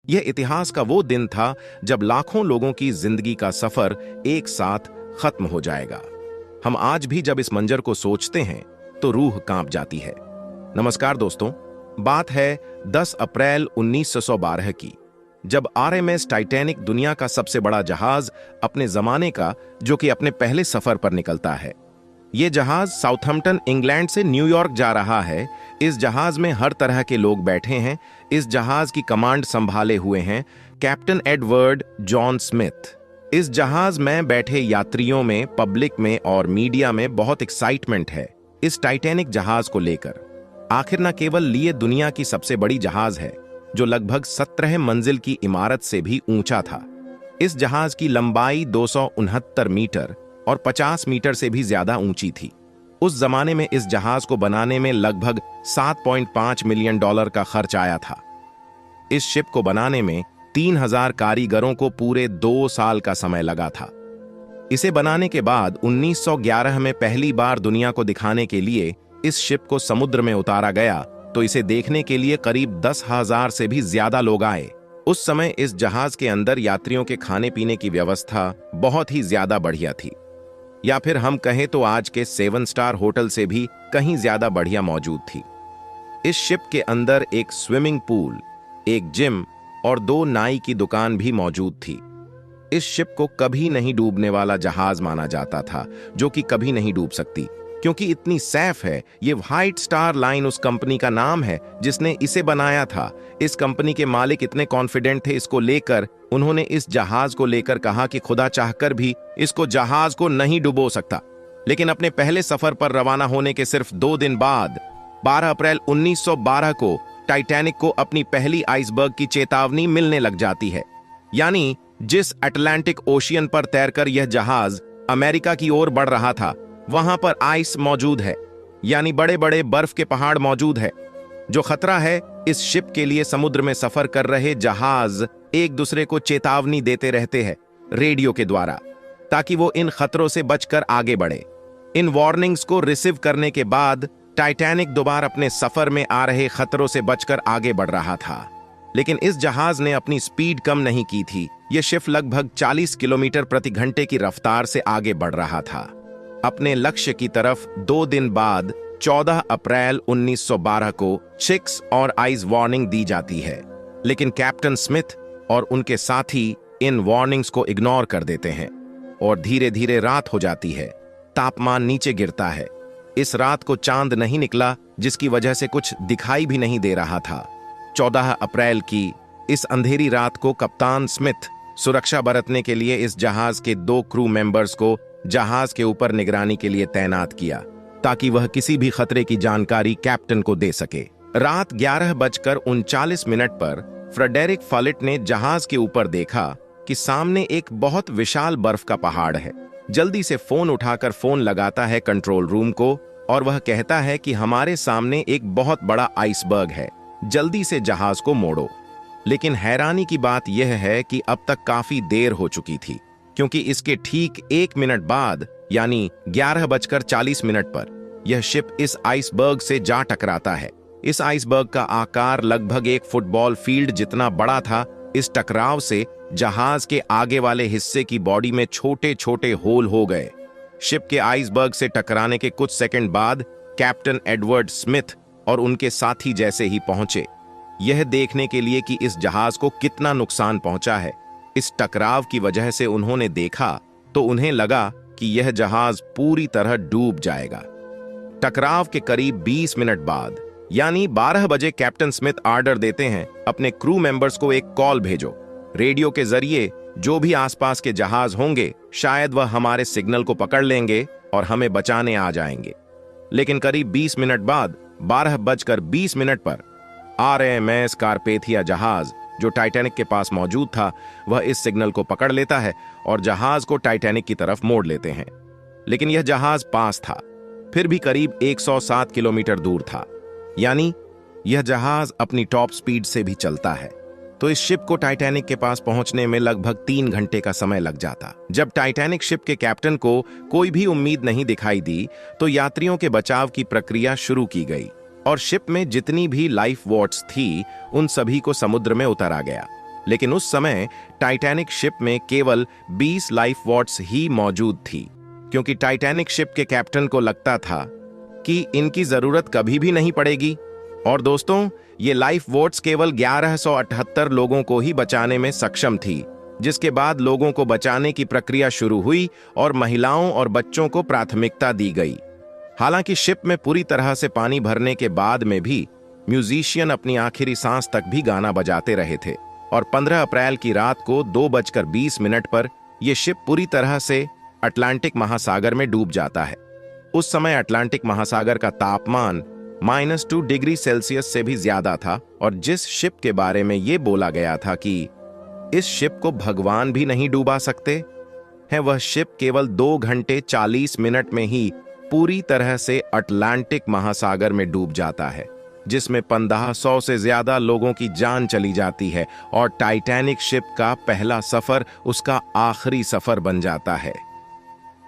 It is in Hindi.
यह इतिहास का वो दिन था जब लाखों लोगों की जिंदगी का सफर एक साथ खत्म हो जाएगा। हम आज भी जब इस मंजर को सोचते हैं तो रूह कांप जाती है। नमस्कार दोस्तों, बात है 10 अप्रैल 1912 की, जब आरएमएस टाइटैनिक दुनिया का सबसे बड़ा जहाज अपने जमाने का, जो कि अपने पहले सफर पर निकलता है। यह जहाज साउथहम्पटन इंग्लैंड से न्यूयॉर्क जा रहा है। इस जहाज में हर तरह के लोग बैठे हैं। इस जहाज की कमांड संभाले हुए हैं कैप्टन एडवर्ड जॉन स्मिथ। इस जहाज में बैठे यात्रियों में, पब्लिक में और मीडिया में बहुत एक्साइटमेंट है इस टाइटैनिक जहाज को लेकर। आखिर न केवल लिए दुनिया की सबसे बड़ी जहाज है, जो लगभग 17 मंजिल की इमारत से भी ऊंचा था। इस जहाज की लंबाई 269 मीटर और 50 मीटर से भी ज्यादा ऊंची थी। उस जमाने में इस जहाज को बनाने में लगभग $7.5 मिलियन का खर्च आया था। इस शिप को बनाने में 3000 कारीगरों को पूरे 2 साल का समय लगा था। इसे बनाने के बाद 1911 में पहली बार दुनिया को दिखाने के लिए इस शिप को समुद्र में उतारा गया, तो इसे देखने के लिए करीब 10,000 से भी ज्यादा लोग आए। उस समय इस जहाज के अंदर यात्रियों के खाने पीने की व्यवस्था बहुत ही ज्यादा बढ़िया थी, या फिर हम कहें तो आज के 7 स्टार होटल से भी कहीं ज्यादा बढ़िया मौजूद थी। इस शिप के अंदर एक स्विमिंग पूल, एक जिम और 2 नाई की दुकान भी मौजूद थी। इस शिप को कभी नहीं डूबने वाला जहाज माना जाता था, जो कि कभी नहीं डूब सकती, क्योंकि इतनी सेफ है। ये व्हाइट स्टार लाइन उस कंपनी का नाम है जिसने इसे बनाया था। इस कंपनी के मालिक इतने कॉन्फिडेंट थे इसको लेकर, उन्होंने इस जहाज को लेकर कहा कि खुदा चाहकर भी इसको जहाज को नहीं डुबो सकता। लेकिन अपने पहले सफर पर रवाना होने के सिर्फ 2 दिन बाद 12 अप्रैल 1912 को टाइटैनिक को अपनी पहली आइसबर्ग की चेतावनी मिलने लग जाती है। यानी जिस अटलांटिक ओशियन पर तैरकर यह जहाज अमेरिका की ओर बढ़ रहा था, वहां पर आइस मौजूद है, यानी बड़े बड़े बर्फ के पहाड़ मौजूद है। जो खतरा है, इस शिप के लिए समुद्र में सफर कर रहे जहाज एक दूसरे को चेतावनी देते रहते हैं रेडियो के द्वारा, ताकि वो इन खतरों से बचकर आगे बढ़े। इन वार्निंग्स को रिसीव करने के बाद टाइटैनिक दोबारा अपने सफर में आ रहे खतरों से बचकर आगे बढ़ रहा था। लेकिन इस जहाज ने अपनी स्पीड कम नहीं की थी। यह शिप लगभग 40 किलोमीटर प्रति घंटे की रफ्तार से आगे बढ़ रहा था अपने लक्ष्य की तरफ। 2 दिन बाद 14 अप्रैल 1912 को चिक्स और आइस वार्निंग दी जाती है, लेकिन कैप्टन स्मिथ और उनके साथी इन वार्निंग्स को इग्नोर कर देते हैं और धीरे धीरे रात हो जाती है। तापमान नीचे गिरता है। इस रात को चांद नहीं निकला, जिसकी वजह से कुछ दिखाई भी नहीं दे रहा था। 14 अप्रैल की इस अंधेरी रात को कप्तान स्मिथ सुरक्षा बरतने के लिए इस जहाज के 2 क्रू मेंबर्स को जहाज के ऊपर निगरानी के लिए तैनात किया, ताकि वह किसी भी खतरे की जानकारी कैप्टन को दे सके। रात 11:39 पर फ्रेडेरिक फॉलेट ने जहाज के ऊपर देखा कि सामने एक बहुत विशाल बर्फ का पहाड़ है। जल्दी से फोन उठाकर फोन लगाता है कंट्रोल रूम को और वह कहता है कि हमारे सामने एक बहुत बड़ा आइसबर्ग है, जल्दी से जहाज को मोड़ो। लेकिन हैरानी की बात यह है कि अब तक काफी देर हो चुकी थी, क्योंकि इसके ठीक 1 मिनट बाद, यानी 11:40 पर यह शिप इस आइसबर्ग से जा टकराता है। इस आइसबर्ग का आकार लगभग एक फुटबॉल फील्ड जितना बड़ा था। इस टकराव से जहाज के आगे वाले हिस्से की बॉडी में छोटे छोटे होल हो गए। शिप के आइसबर्ग से टकराने के कुछ सेकंड बाद कैप्टन एडवर्ड स्मिथ और उनके साथी जैसे ही पहुंचे, यह देखने के लिए कि इस जहाज को कितना नुकसान पहुंचा है। इस टकराव की वजह से उन्होंने देखा तो उन्हें लगा कि यह जहाज पूरी तरह डूब जाएगा। टकराव के करीब 20 मिनट बाद, यानी 12 बजे, कैप्टन स्मिथ ऑर्डर देते हैं अपने क्रू मेंबर्स को एक कॉल भेजो। रेडियो के जरिए जो भी आसपास के जहाज होंगे, शायद वह हमारे सिग्नल को पकड़ लेंगे और हमें बचाने आ जाएंगे। लेकिन करीब 20 मिनट बाद 12:20 पर आरएमएस कारपेथिया जहाज, जो टाइटैनिक के पास मौजूद था, वह इस सिग्नल को पकड़ लेता है और जहाज को टाइटैनिक की तरफ मोड़ लेते हैं। लेकिन यह जहाज पास था, फिर भी करीब 107 किलोमीटर दूर था, यानी यह जहाज अपनी टॉप स्पीड से भी चलता है। तो इस शिप को टाइटैनिक के पास पहुंचने में लगभग 3 घंटे का समय लग जाता। जब टाइटैनिक शिप के कैप्टन को कोई भी उम्मीद नहीं दिखाई दी, तो यात्रियों के बचाव की प्रक्रिया शुरू की गई और शिप में जितनी भी लाइफ वॉट्स थी, उन सभी को समुद्र में उतारा गया। लेकिन उस समय टाइटैनिक शिप में केवल 20 लाइफ वॉट्स ही मौजूद थी, क्योंकि टाइटैनिक शिप के कैप्टन को लगता था कि इनकी जरूरत कभी भी नहीं पड़ेगी। और दोस्तों, ये लाइफ वॉट्स केवल 1178 लोगों को ही बचाने में सक्षम थी, जिसके बाद लोगों को बचाने की प्रक्रिया शुरू हुई और महिलाओं और बच्चों को प्राथमिकता दी गई। हालांकि शिप में पूरी तरह से पानी भरने के बाद में भी म्यूजिशियन अपनी आखिरी सांस तक भी गाना बजाते रहे थे और 15 अप्रैल की रात को 2:20 पर यह शिप पूरी तरह से अटलांटिक महासागर में डूब जाता है। उस समय अटलांटिक महासागर का तापमान -2 डिग्री सेल्सियस से भी ज्यादा था और जिस शिप के बारे में यह बोला गया था कि इस शिप को भगवान भी नहीं डूबा सकते हैं, वह शिप केवल 2 घंटे 40 मिनट में ही पूरी तरह से अटलांटिक महासागर में डूब जाता है, जिसमें 1500 से ज्यादा लोगों की जान चली जाती है और टाइटैनिक शिप का पहला सफर उसका आखिरी सफर बन जाता है।